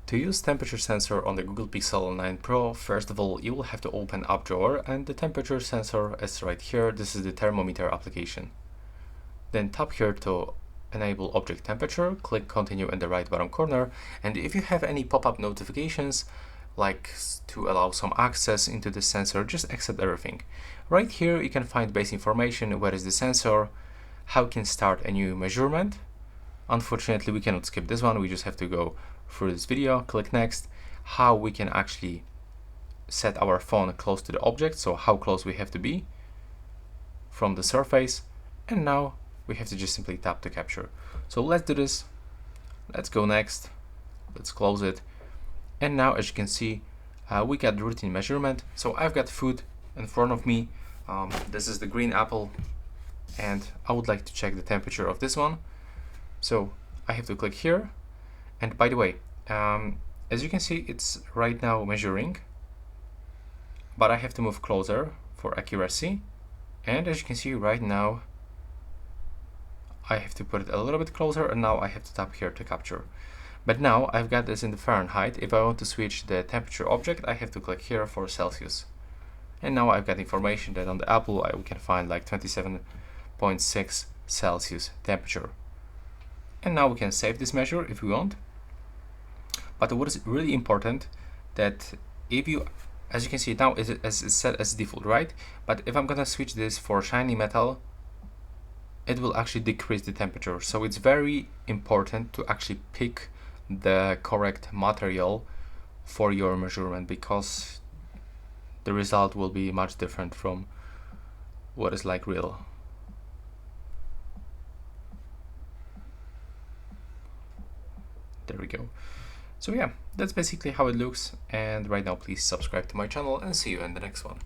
To use temperature sensor on the Google Pixel 9 Pro, first of all, you will have to open app drawer, and the temperature sensor is right here. This is the thermometer application. Then tap here to enable object temperature, click continue in the right bottom corner, and if you have any pop-up notifications, like to allow some access into the sensor, just accept everything. Right here you can find basic information, where is the sensor, how you can start a new measurement. Unfortunately, we cannot skip this one, we just have to go through this video, click next, how we can actually set our phone close to the object, so how close we have to be from the surface, and now we have to just simply tap to capture. So let's do this, let's go next, let's close it, and now as you can see, we got the routine measurement. So I've got food in front of me, this is the green apple, and I would like to check the temperature of this one. So I have to click here, and by the way, as you can see, it's right now measuring, but I have to move closer for accuracy, and as you can see right now, I have to put it a little bit closer, and now I have to tap here to capture. But now I've got this in the Fahrenheit. If I want to switch the temperature object, I have to click here for Celsius. And now I've got information that on the Apple we can find like 27.6 Celsius temperature. And now we can save this measure if we want. But what is really important, that if you, as you can see now, it's set as default, right? But if I'm gonna switch this for shiny metal, it will actually decrease the temperature. So it's very important to actually pick the correct material for your measurement, because the result will be much different from what is like real. There we go. So yeah, that's basically how it looks, and right now please subscribe to my channel and see you in the next one.